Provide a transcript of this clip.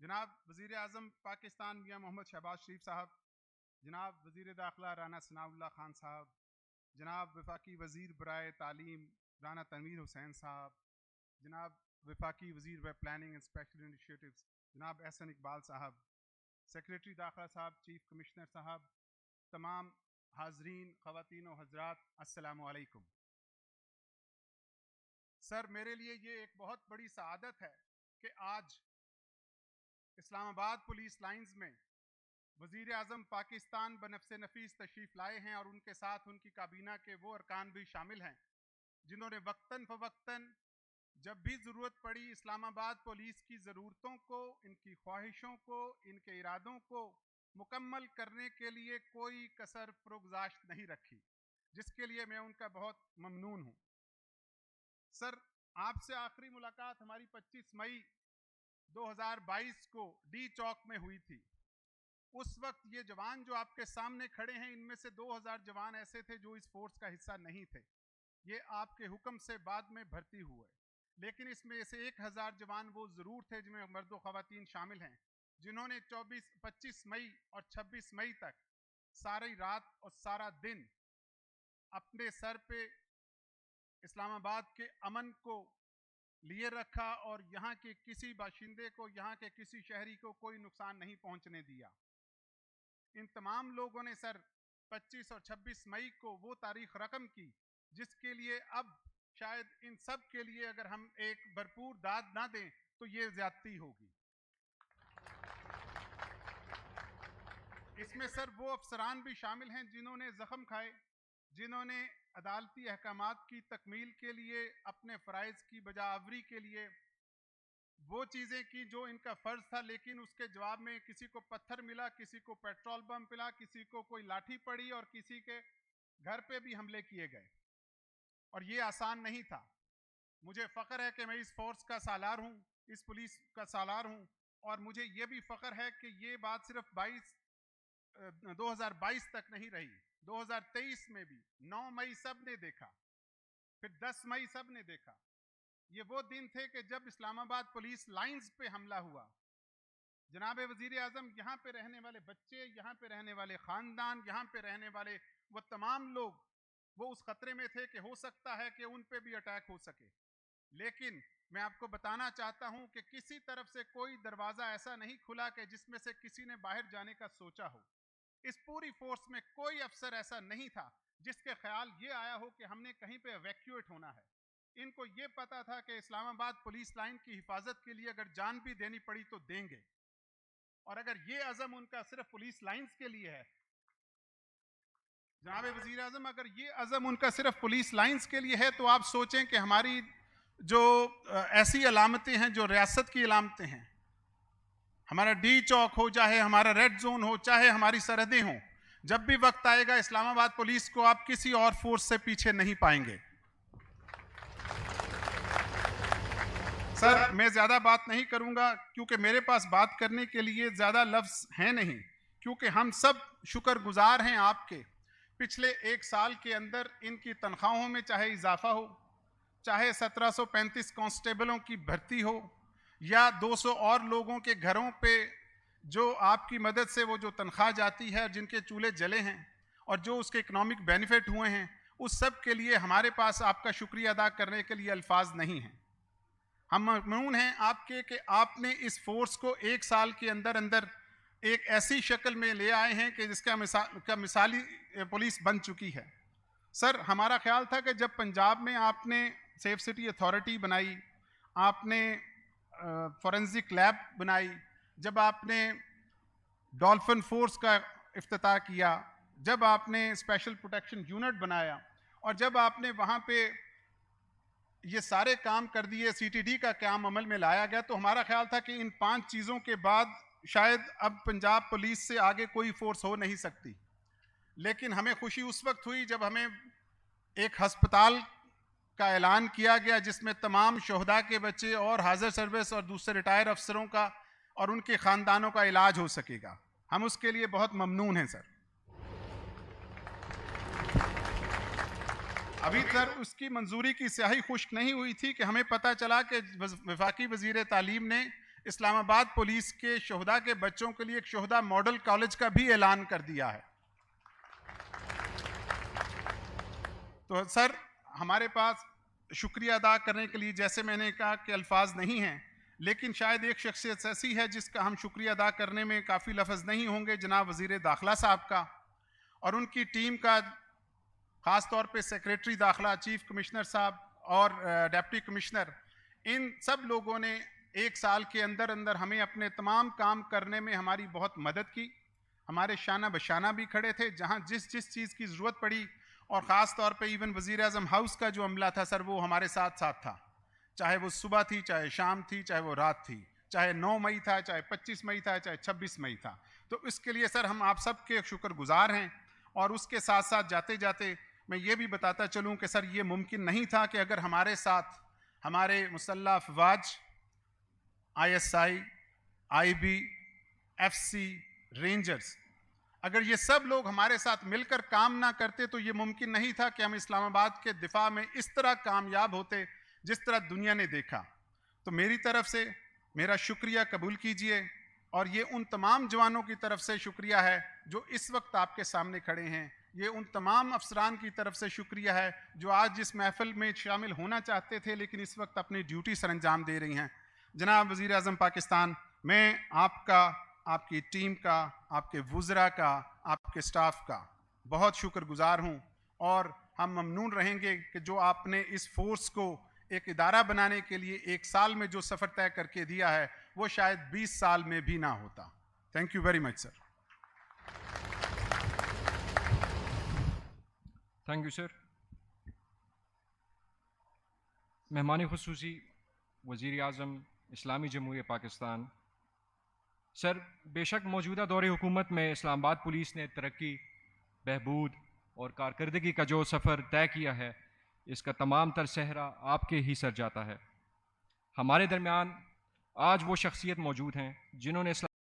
جناب وزیر اعظم پاکستان میاں محمد شہباز شریف صاحب، جناب وزیر داخلہ رانا ثناء اللہ خان صاحب، جناب وفاقی وزیر برائے تعلیم رانا تنویر حسین صاحب، جناب وفاقی وزیر برائے پلاننگ اینڈ اسپیشل انیشیٹوز جناب احسن اقبال صاحب، سیکریٹری داخلہ صاحب، چیف کمشنر صاحب، تمام حاضرین خواتین و حضرات، السلام علیکم۔ سر، میرے لیے یہ ایک بہت بڑی سعادت ہے کہ آج اسلام آباد پولیس لائنز میں وزیر اعظم پاکستان بنفس نفیس تشریف لائے ہیں، اور ان کے ساتھ ان کی کابینہ کے وہ ارکان بھی شامل ہیں جنہوں نے وقتاً فوقتاً جب بھی ضرورت پڑی اسلام آباد پولیس کی ضرورتوں کو، ان کی خواہشوں کو، ان کے ارادوں کو مکمل کرنے کے لیے کوئی کسر پرگزاشت نہیں رکھی، جس کے لیے میں ان کا بہت ممنون ہوں۔ سر، آپ سے آخری ملاقات ہماری 25 مئی 2022 کو ڈی چوک میں ہوئی تھی۔ اس وقت یہ جوان جو آپ کے سامنے کھڑے ہیں، ان میں سے 2000 جوان ایسے تھے جو اس فورس کا حصہ نہیں تھے، یہ آپ کے حکم سے بعد میں بھرتی ہوئے، لیکن اس میں سے 1000 جوان وہ ضرور تھے جن میں مرد و خواتین شامل ہیں، جنہوں نے 25 مئی اور 26 مئی تک ساری رات اور سارا دن اپنے سر پہ اسلام آباد کے امن کو لیے رکھا اور یہاں کے کسی باشندے کو، یہاں کے کسی شہری کو کوئی نقصان نہیں پہنچنے دیا۔ ان تمام لوگوں نے سر 25 اور 26 مئی کو وہ تاریخ رقم کی جس کے لیے اب شاید ان سب کے لیے اگر ہم ایک بھرپور داد نہ دیں تو یہ زیادتی ہوگی۔ اس میں سر وہ افسران بھی شامل ہیں جنہوں نے زخم کھائے، جنہوں نے عدالتی احکامات کی تکمیل کے لیے، اپنے فرائض کی بجا آوری کے لیے وہ چیزیں کی جو ان کا فرض تھا، لیکن اس کے جواب میں کسی کو پتھر ملا، کسی کو پیٹرول بم ملا، کسی کو کوئی لاٹھی پڑی، اور کسی کے گھر پہ بھی حملے کیے گئے، اور یہ آسان نہیں تھا۔ مجھے فخر ہے کہ میں اس فورس کا سالار ہوں، اس پولیس کا سالار ہوں، اور مجھے یہ بھی فخر ہے کہ یہ بات صرف 2022 تک نہیں رہی، 2023 میں بھی 9 مئی سب نے دیکھا، پھر 10 مئی سب نے دیکھا۔ یہ وہ دن تھے کہ جب اسلام آباد پولیس لائنز پہ حملہ ہوا، جناب وزیر اعظم، یہاں پہ رہنے والے بچے، یہاں پہ رہنے والے خاندان، یہاں پہ رہنے والے وہ تمام لوگ وہ اس خطرے میں تھے کہ ہو سکتا ہے کہ ان پہ بھی اٹیک ہو سکے، لیکن میں آپ کو بتانا چاہتا ہوں کہ کسی طرف سے کوئی دروازہ ایسا نہیں کھلا کہ جس میں سے کسی نے باہر جانے کا سوچا ہو۔ اس پوری فورس میں کوئی افسر ایسا نہیں تھا جس کے خیال یہ آیا ہو کہ ہم نے کہیں پہ ایویکیویٹ ہونا ہے۔ ان کو یہ پتا تھا کہ اسلام آباد پولیس لائن کی حفاظت کے لیے اگر جان بھی دینی پڑی تو دیں گے، اور اگر یہ عزم ان کا صرف پولیس لائنز کے لیے ہے، جناب وزیر اعظم، اگر یہ عزم ان کا صرف پولیس لائنز کے لیے ہے تو آپ سوچیں کہ ہماری جو ایسی علامتیں ہیں جو ریاست کی علامتیں ہیں، ہمارا ڈی چوک ہو، چاہے ہمارا ریڈ زون ہو، چاہے ہماری سرحدیں ہوں، جب بھی وقت آئے گا اسلام آباد پولیس کو آپ کسی اور فورس سے پیچھے نہیں پائیں گے۔ سر، میں زیادہ بات نہیں کروں گا کیونکہ میرے پاس بات کرنے کے لیے زیادہ لفظ ہیں نہیں، کیونکہ ہم سب شکر گزار ہیں آپ کے۔ پچھلے 1 سال کے اندر ان کی تنخواہوں میں چاہے اضافہ ہو، چاہے 1735 کانسٹیبلوں کی بھرتی ہو، یا 200 اور لوگوں کے گھروں پہ جو آپ کی مدد سے وہ جو تنخواہ جاتی ہے، جن کے چولہے جلے ہیں اور جو اس کے اکنامک بینیفٹ ہوئے ہیں، اس سب کے لیے ہمارے پاس آپ کا شکریہ ادا کرنے کے لیے الفاظ نہیں ہیں۔ ہم ممنون ہیں آپ کے کہ آپ نے اس فورس کو 1 سال کے اندر اندر ایک ایسی شکل میں لے آئے ہیں کہ جس کا مثالی پولیس بن چکی ہے۔ سر، ہمارا خیال تھا کہ جب پنجاب میں آپ نے سیف سٹی اتھارٹی بنائی، آپ نے فورنزک لیب بنائی، جب آپ نے ڈولفن فورس کا افتتاح کیا، جب آپ نے اسپیشل پروٹیکشن یونٹ بنایا، اور جب آپ نے وہاں پہ یہ سارے کام کر دیے، سی ٹی ڈی کا قیام عمل میں لایا گیا، تو ہمارا خیال تھا کہ ان 5 چیزوں کے بعد شاید اب پنجاب پولیس سے آگے کوئی فورس ہو نہیں سکتی۔ لیکن ہمیں خوشی اس وقت ہوئی جب ہمیں ایک ہسپتال کا اعلان کیا گیا جس میں تمام شہداء کے بچے اور حاضر سروس اور دوسرے ریٹائر افسروں کا اور ان کے خاندانوں کا علاج ہو سکے گا۔ ہم اس کے لیے بہت ممنون ہیں سر۔ ابھی سر اس کی منظوری کی سیاہی خشک نہیں ہوئی تھی کہ ہمیں پتہ چلا کہ وفاقی وزیر تعلیم نے اسلام آباد پولیس کے شہداء کے بچوں کے لیے ایک شہداء ماڈل کالج کا بھی اعلان کر دیا ہے. تو سر ہمارے پاس شکریہ ادا کرنے کے لیے جیسے میں نے کہا کہ الفاظ نہیں ہیں, لیکن شاید ایک شخصیت ایسی ہے جس کا ہم شکریہ ادا کرنے میں کافی لفظ نہیں ہوں گے, جناب وزیر داخلہ صاحب کا اور ان کی ٹیم کا, خاص طور پہ سیکریٹری داخلہ, چیف کمشنر صاحب اور ڈپٹی کمشنر. ان سب لوگوں نے ایک سال کے اندر اندر ہمیں اپنے تمام کام کرنے میں ہماری بہت مدد کی. ہمارے شانہ بشانہ بھی کھڑے تھے جہاں جس چیز کی ضرورت پڑی, اور خاص طور پہ ایون وزیر اعظم ہاؤس کا جو عملہ تھا سر وہ ہمارے ساتھ تھا, چاہے وہ صبح تھی, چاہے شام تھی, چاہے وہ رات تھی, چاہے 9 مئی تھا, چاہے 25 مئی تھا, چاہے 26 مئی تھا. تو اس کے لیے سر ہم آپ سب کے شکر گزار ہیں. اور اس کے ساتھ ساتھ جاتے جاتے میں یہ بھی بتاتا چلوں کہ سر یہ ممکن نہیں تھا کہ اگر ہمارے ساتھ ہمارے مسلح افواج, ISI, IB, FC, رینجرز, اگر یہ سب لوگ ہمارے ساتھ مل کر کام نہ کرتے تو یہ ممکن نہیں تھا کہ ہم اسلام آباد کے دفاع میں اس طرح کامیاب ہوتے جس طرح دنیا نے دیکھا. تو میری طرف سے میرا شکریہ قبول کیجئے, اور یہ ان تمام جوانوں کی طرف سے شکریہ ہے جو اس وقت آپ کے سامنے کھڑے ہیں. یہ ان تمام افسران کی طرف سے شکریہ ہے جو آج اس محفل میں شامل ہونا چاہتے تھے لیکن اس وقت اپنی ڈیوٹی سر انجام دے رہی ہیں. جناب وزیر اعظم پاکستان, میں آپ کا, آپ کی ٹیم کا, آپ کے وزراء کا, آپ کے سٹاف کا بہت شکر گزار ہوں, اور ہم ممنون رہیں گے کہ جو آپ نے اس فورس کو ایک ادارہ بنانے کے لیے 1 سال میں جو سفر طے کر کے دیا ہے وہ شاید 20 سال میں بھی نہ ہوتا. Thank you very much sir. Thank you sir. مہمان خصوصی وزیر اعظم اسلامی جمہوریہ پاکستان. سر, بے شک موجودہ دور حکومت میں اسلام آباد پولیس نے ترقی, بہبود اور کارکردگی کا جو سفر طے کیا ہے اس کا تمام تر صحرا آپ کے ہی سر جاتا ہے. ہمارے درمیان آج وہ شخصیت موجود ہیں جنہوں نے